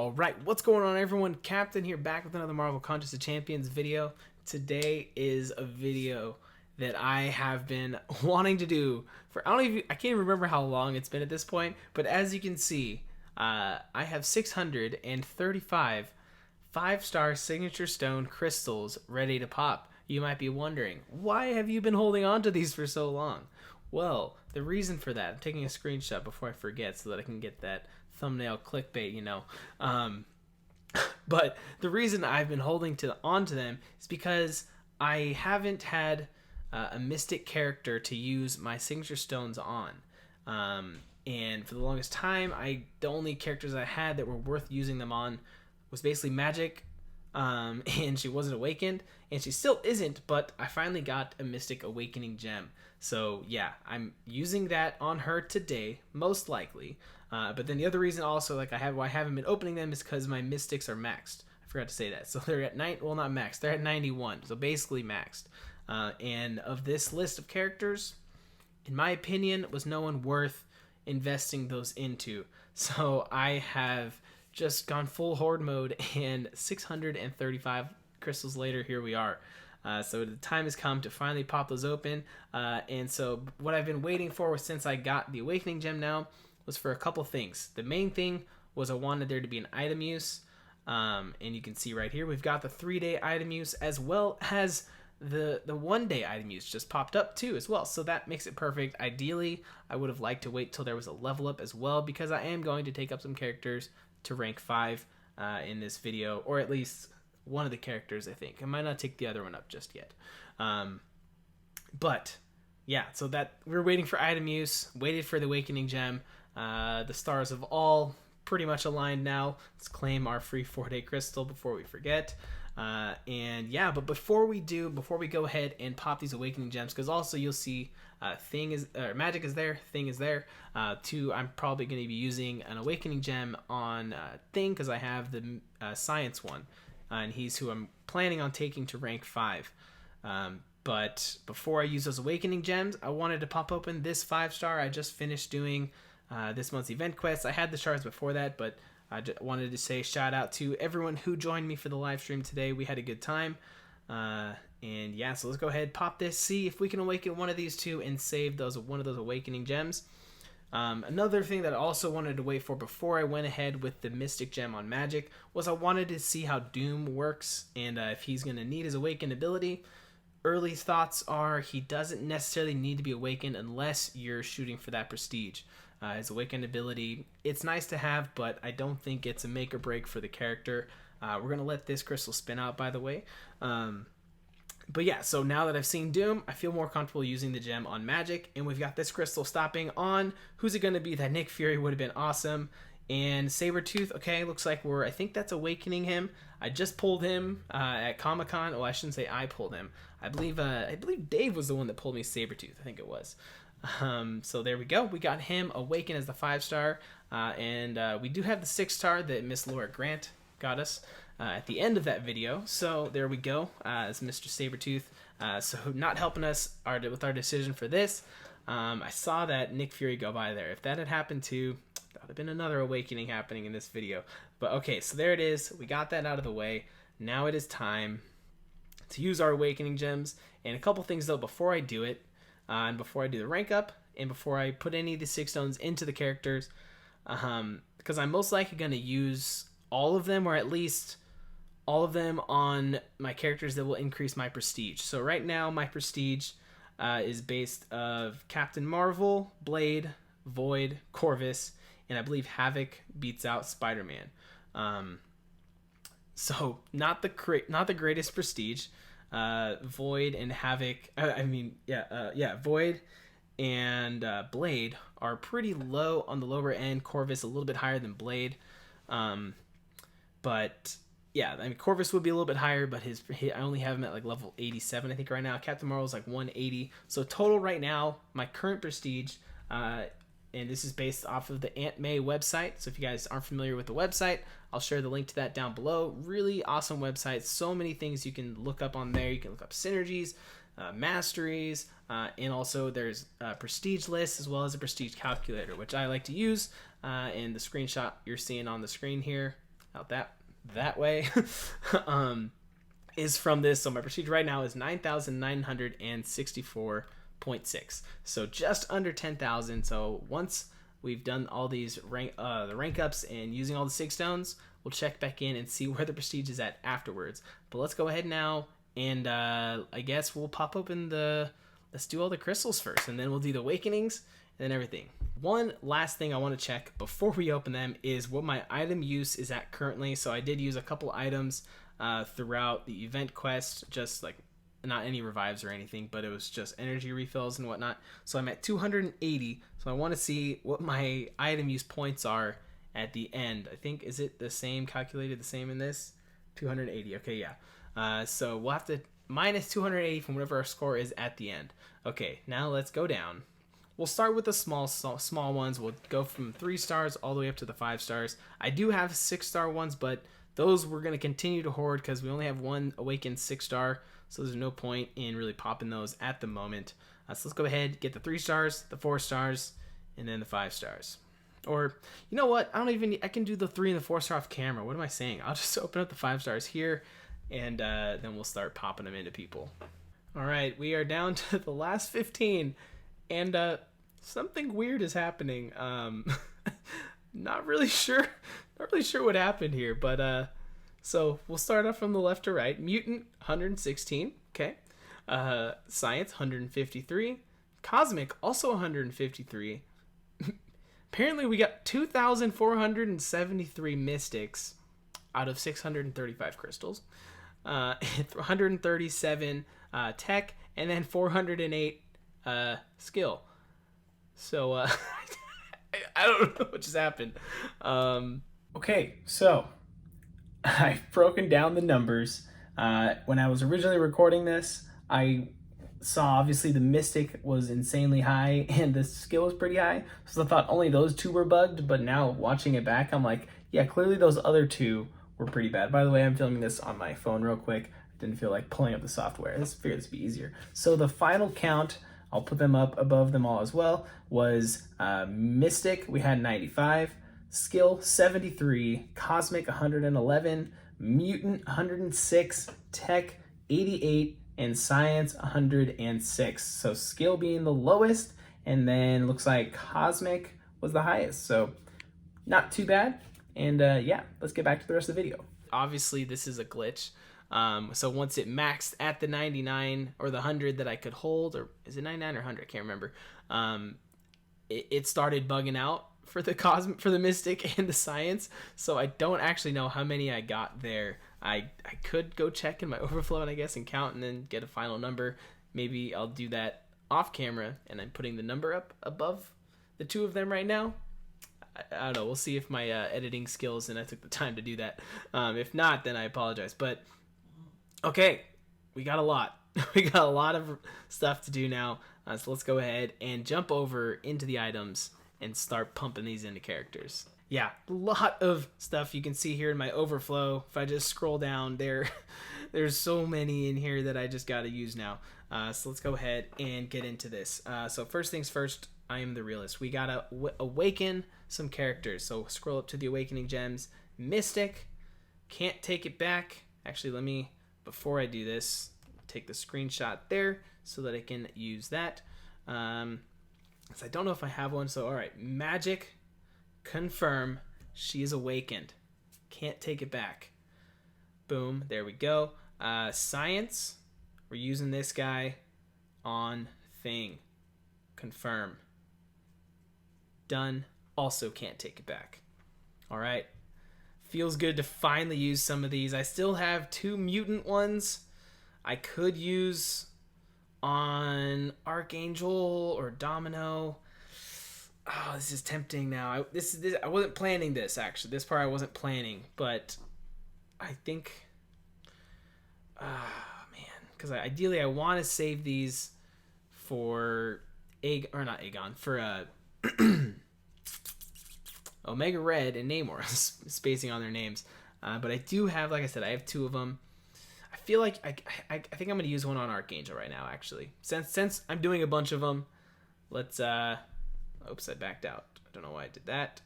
Alright, what's going on everyone? Captain here, back with another Marvel Contest of Champions video. Today is a video that I have been wanting to do for, I can't even remember how long it's been at this point, but as you can see, I have 635 5-star signature stone crystals ready to pop. You might be wondering, why have you been holding on to these for so long? Well, the reason for that, I'm taking a screenshot before I forget so that I can get that thumbnail clickbait, but the reason I've been holding onto them is because I haven't had a mystic character to use my signature stones on. And for the longest time, the only characters I had that were worth using them on was basically Magic, and she wasn't awakened, and she still isn't, but I finally got a Mystic Awakening gem. So yeah, I'm using that on her today, most likely. But then the other reason also, why I haven't been opening them is because my Mystics are maxed. I forgot to say that. So they're at well, not maxed, they're at 91, so basically maxed. And of this list of characters, in my opinion, was no one worth investing those into. So I have just gone full hoard mode, and 635 crystals later, here we are. So the time has come to finally pop those open. And so what I've been waiting for since I got the Awakening Gem now was for a couple things. The main thing was I wanted there to be an item use. And you can see right here, we've got the 3-day item use as well as the 1-day item use just popped up too as well. So that makes it perfect. Ideally, I would have liked to wait till there was a level up as well, because I am going to take up some characters to rank 5 in this video, or at least one of the characters, I think. I might not take the other one up just yet. But yeah, so that we're waiting for item use, waited for the Awakening Gem. The stars have all pretty much aligned now. Let's claim our free 4-day crystal before we forget. And yeah, but before we go ahead and pop these Awakening Gems, because also you'll see Magic is there, Thing is there. I'm probably going to be using an Awakening Gem on Thing, because I have the Science one, and he's who I'm planning on taking to rank 5. But before I use those Awakening Gems, I wanted to pop open this 5-star. I just finished doing this month's event quest. I had the shards before that, but I just wanted to say shout out to everyone who joined me for the live stream today. We had a good time. And yeah, so let's go ahead, pop this, see if we can awaken one of these two and save one of those Awakening Gems. Another thing that I also wanted to wait for before I went ahead with the Mystic Gem on Magic was I wanted to see how Doom works, and if he's going to need his Awakened ability. Early thoughts are he doesn't necessarily need to be awakened unless you're shooting for that prestige. His Awakened ability, it's nice to have, but I don't think it's a make or break for the character. We're going to let this crystal spin out, by the way. But yeah, so now that I've seen Doom, I feel more comfortable using the gem on Magic, and we've got this crystal stopping on. Who's it going to be? That Nick Fury would have been awesome. And Sabretooth, okay, looks like I think that's awakening him. I just pulled him at Comic-Con. Oh, I shouldn't say I pulled him. I believe Dave was the one that pulled me Sabretooth. I think it was. So there we go. We got him awakened as the 5-star. And we do have the 6-star that Miss Laura Grant got us at the end of that video. So there we go. As Mr. Sabretooth. So not helping us with our decision for this. I saw that Nick Fury go by there. If that had happened too, that would have been another awakening happening in this video. But okay, so there it is. We got that out of the way. Now it is time to use our Awakening Gems. And a couple things though before I do it, and before I do the rank up, and before I put any of the 6 stones into the characters, because I'm most likely going to use all of them, or at least all of them on my characters that will increase my prestige. So right now my prestige is based of Captain Marvel, Blade, Void, Corvus, and I believe Havoc beats out Spider-Man. So not the greatest prestige. Void and Havoc, Void and Blade are pretty low on the lower end. Corvus a little bit higher than Blade. But yeah, I mean, Corvus would be a little bit higher, but I only have him at like level 87, I think, right now. Captain Marvel's like 180. So total right now, my current prestige, and this is based off of the Aunt May website. So if you guys aren't familiar with the website, I'll share the link to that down below. Really awesome website. So many things you can look up on there. You can look up synergies, masteries, and also there's a prestige list as well as a prestige calculator, which I like to use. And the screenshot you're seeing on the screen here out that way. Is from this. So my prestige right now is 9,964.6. So just under 10,000. So once we've done all these the rank ups and using all the 6 stones, we'll check back in and see where the prestige is at afterwards. But let's go ahead now, and I guess we'll pop open let's do all the crystals first, and then we'll do the awakenings and then everything. One last thing I want to check before we open them is what my item use is at currently. So I did use a couple items throughout the event quest, just like not any revives or anything, but it was just energy refills and whatnot. So I'm at 280. So I want to see what my item use points are at the end. I think, is it the same, calculated the same in this? 280. Okay, yeah. So we'll have to minus 280 from whatever our score is at the end. Okay, now let's go down. We'll start with the small ones. We'll go from 3 stars all the way up to the 5 stars. I do have 6-star ones, but those we're going to continue to hoard because we only have one awakened 6-star, so there's no point in really popping those at the moment. So let's go ahead, get the 3 stars, the 4 stars, and then the 5 stars. Or, you know what? I can do the 3 and the 4 star off camera. What am I saying? I'll just open up the 5 stars here, and then we'll start popping them into people. All right, we are down to the last 15, and something weird is happening. Not really sure what happened here, but so we'll start off from the left to right. Mutant 116, okay. Science 153, Cosmic also 153. Apparently we got 2,473 mystics out of 635 crystals. 137 tech, and then 408 skill. So I don't know what just happened. Okay, so I've broken down the numbers. When I was originally recording this, I saw obviously the mystic was insanely high and the skill was pretty high, so I thought only those 2 were bugged. But now watching it back, I'm like, yeah, clearly those other 2 were pretty bad. By the way, I'm filming this on my phone real quick. I didn't feel like pulling up the software. I figured this would be easier. So the final count, I'll put them up above them all as well, was Mystic, we had 95, Skill 73, Cosmic 111, Mutant 106, Tech 88, and Science 106. So Skill being the lowest, and then looks like Cosmic was the highest. So not too bad. And yeah, let's get back to the rest of the video. Obviously, this is a glitch. So once it maxed at the 99 or the 100 that I could hold, or is it 99 or 100? I can't remember. It started bugging out for the Mystic and the Science. So I don't actually know how many I got there. I could go check in my overflow, and I guess, and count and then get a final number. Maybe I'll do that off camera, and I'm putting the number up above the 2 of them right now. I don't know. We'll see if my editing skills, and I took the time to do that. If not, then I apologize. But okay, we got a lot. We got a lot of stuff to do now. So let's go ahead and jump over into the items and start pumping these into characters. Yeah, a lot of stuff you can see here in my overflow. If I just scroll down there's so many in here that I just got to use now. So let's go ahead and get into this. So first things first, I am the realist. We got to awaken some characters. So scroll up to the awakening gems. Mystic, can't take it back. Actually, before I do this, take the screenshot there so that I can use that. So I don't know if I have one. So all right, Magic, confirm, she is awakened. Can't take it back. Boom, there we go. Science, we're using this guy on thing. Confirm. Done. Also can't take it back. All right. Feels good to finally use some of these. I still have 2 mutant ones I could use on Archangel or Domino. Oh, this is tempting now. I wasn't planning this, actually. This part I wasn't planning, but I think, man, because ideally I want to save these for for Omega Red and Namor, spacing on their names. But I do have, like I said, I have 2 of them. I feel like I think I'm going to use one on Archangel right now, actually. Since I'm doing a bunch of them, let's... Oops, I backed out. I don't know why I did that.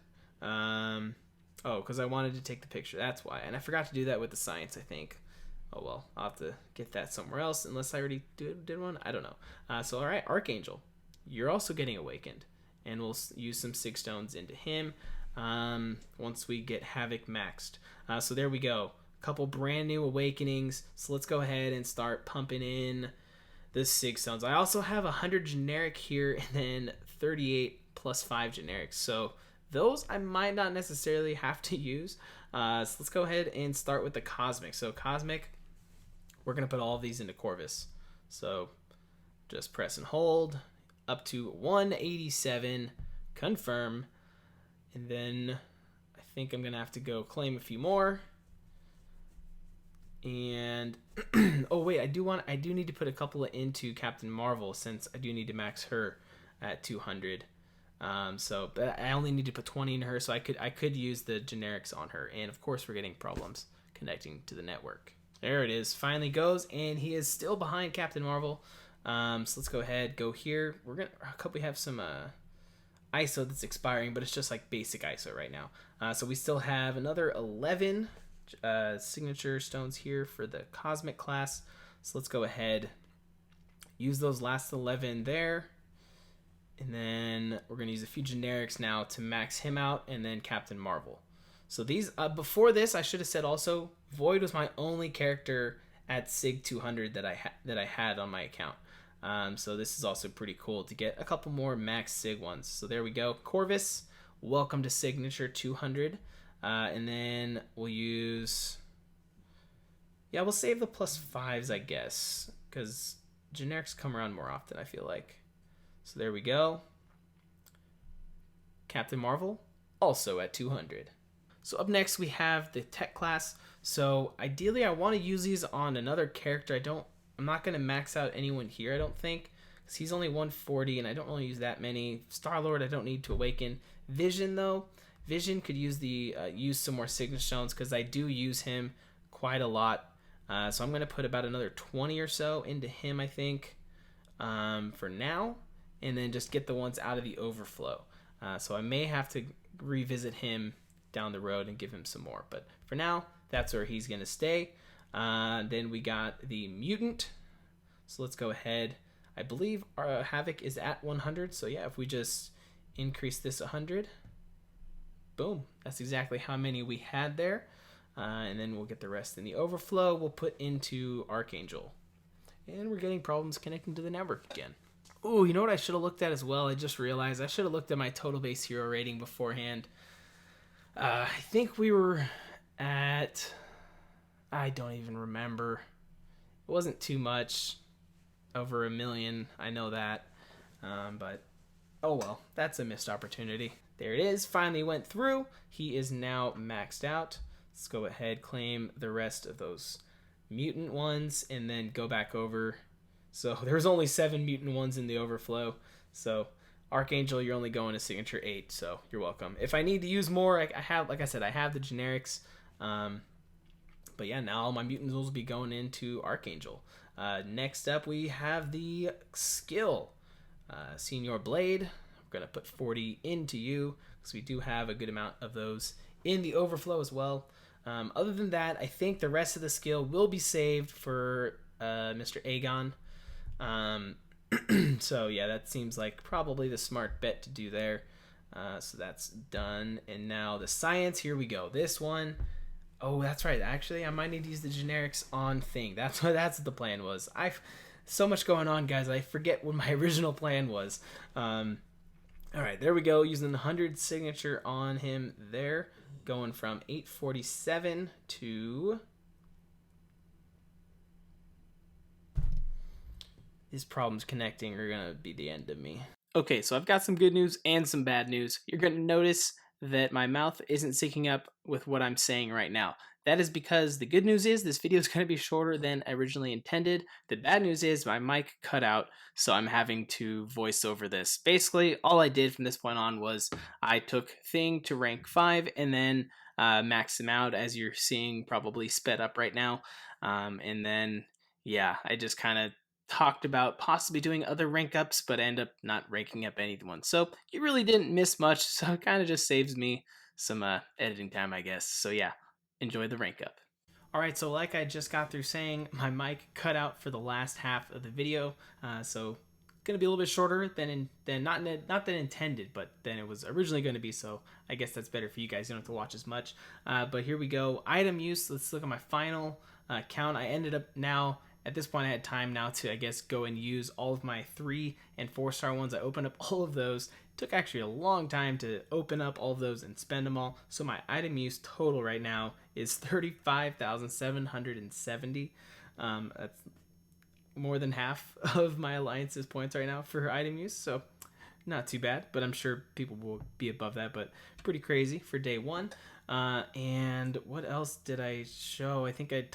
Oh, because I wanted to take the picture. That's why. And I forgot to do that with the science, I think. Oh, well. I'll have to get that somewhere else, unless I already did one. I don't know. So, all right, Archangel. You're also getting awakened. And we'll use some Sig Stones into him once we get Havoc maxed. So there we go. A couple brand new awakenings. So let's go ahead and start pumping in the Sig Stones. I also have 100 generic here and then 38 plus 5 generics. So those I might not necessarily have to use. So let's go ahead and start with the Cosmic. So Cosmic, we're going to put all of these into Corvus. So just press and hold up to 187, confirm, and then I think I'm going to have to go claim a few more. And oh wait, I do need to put a couple into Captain Marvel, since I do need to max her at 200. So but I only need to put 20 in her, so I could use the generics on her. And of course we're getting problems connecting to the network. There it is, finally goes, and he is still behind Captain Marvel. So let's go ahead, go here. We have some ISO that's expiring, but it's just like basic ISO right now. So we still have another 11 signature stones here for the Cosmic class. So let's go ahead, use those last 11 there, and then we're going to use a few generics now to max him out, and then Captain Marvel. So these before this I should have said also Void was my only character at Sig 200 that I had on my account. So this is also pretty cool to get a couple more max Sig ones. So there we go. Corvus, welcome to Signature 200. And then we'll use... Yeah, we'll save the plus 5s, I guess, because generics come around more often, I feel like. So there we go. Captain Marvel, also at 200. So up next we have the Tech class. So ideally I want to use these on another character. I'm not going to max out anyone here, I don't think, because he's only 140 and I don't really use that many. Star-Lord I don't need to awaken. Vision though, Vision could use use some more signature stones, because I do use him quite a lot. So I'm going to put about another 20 or so into him, I think, for now, and then just get the ones out of the overflow. So I may have to revisit him down the road and give him some more, but for now that's where he's going to stay. Then we got the Mutant. So let's go ahead. I believe our Havoc is at 100. So yeah, if we just increase this 100, boom, that's exactly how many we had there. And then we'll get the rest in the overflow. We'll put into Archangel. And we're getting problems connecting to the network again. Ooh, you know what I should have looked at as well? I just realized I should have looked at my total base hero rating beforehand. I think we were at... I don't even remember. It wasn't too much. Over 1 million, I know that. But, oh well, that's a missed opportunity. There it is, finally went through. He is now maxed out. Let's go ahead, claim the rest of those mutant ones, and then go back over. So there's only 7 mutant ones in the overflow. So Archangel, you're only going to signature 8, so you're welcome. If I need to use more, I have, like I said, I have the generics. But yeah, now all my mutants will be going into Archangel. Next up, we have the skill. Senior Blade. We're going to put 40 into you, because we do have a good amount of those in the overflow as well. Other than that, I think the rest of the skill will be saved for Mr. Aegon. So yeah, that seems like probably the smart bet to do there. So that's done. And now the science, here we go. This one, oh, that's right. Actually, I might need to use the generics on Thing. That's what the plan was. I've so much going on, guys. I forget what my original plan was. All right, there we go. Using the 100 signature on him there. Going from 847 to... These problems connecting are going to be the end of me. Okay, so I've got some good news and some bad news. You're going to notice that my mouth isn't syncing up with what I'm saying right now. That is because the good news is this video is going to be shorter than originally intended. The bad news is my mic cut out, so I'm having to voice over this. Basically, all I did from this point on was I took Thing to rank 5 and then maxed him out, as you're seeing probably sped up right now. And then, yeah, I just kind of talked about possibly doing other rank ups, but end up not ranking up anyone. So you really didn't miss much, so it kind of just saves me some editing time, I guess. So yeah, enjoy the rank up. All right, so like I just got through saying, my mic cut out for the last half of the video, so gonna be a little bit shorter than not than intended, but than it was originally going to be. So I guess that's better for you guys. You don't have to watch as much. But here we go. Item use. Let's look at my final count. I ended up now. At this point, I had time now to, I guess, go and use all of my 3 and 4-star ones. I opened up all of those. It took actually a long time to open up all of those and spend them all. So my item use total right now is 35,770. That's more than half of my alliance's points right now for item use. So not too bad, but I'm sure people will be above that, but pretty crazy for day 1. And what else did I show? I think I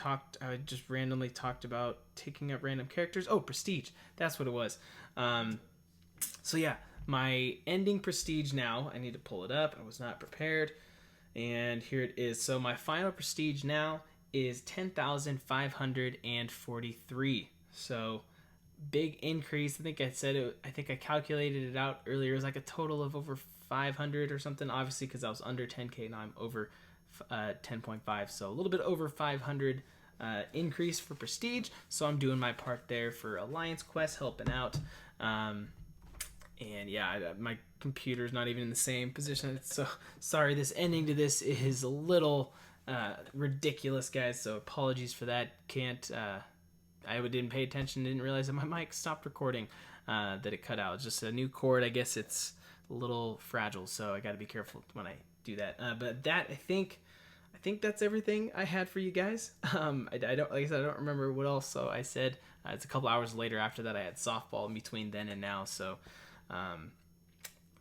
just randomly talked about taking up random characters. Oh, prestige. That's what it was. So yeah, my ending prestige now, I need to pull it up. I was not prepared. And here it is. So my final prestige now is 10,543. So big increase. I think I said it. I think I calculated it out earlier. It was like a total of over 500 or something. Obviously, because I was under 10K, now I'm over 10.5. So a little bit over 500 increase for prestige. So I'm doing my part there for Alliance Quest, helping out. And yeah, my computer's not even in the same position. So sorry, this ending to this is a little ridiculous, guys. So apologies for that. I didn't pay attention, didn't realize that my mic stopped recording, that it cut out. It's just a new cord. I guess it's a little fragile, so I got to be careful when I do that. But that, I think that's everything I had for you guys. I don't, like I said, I don't remember what else. So I said it's a couple hours later after that I had softball in between then and now. So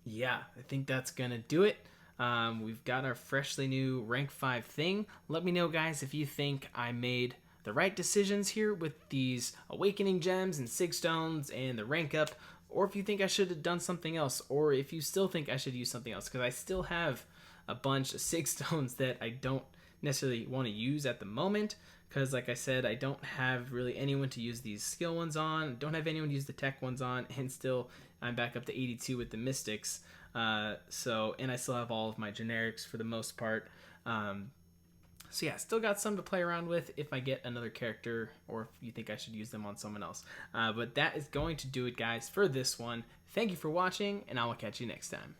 yeah, I think that's gonna do it. We've got our freshly new rank 5 thing. Let me know, guys, if you think I made the right decisions here with these awakening gems and sig stones and the rank up, or if you think I should have done something else, or if you still think I should use something else, because I still have a bunch of sig stones that I don't necessarily want to use at the moment, because like I said, I don't have really anyone to use these skill ones on, don't have anyone to use the tech ones on, and still I'm back up to 82 with the mystics. And I still have all of my generics for the most part. So yeah, still got some to play around with if I get another character, or if you think I should use them on someone else. But that is going to do it, guys, for this one. Thank you for watching, and I will catch you next time.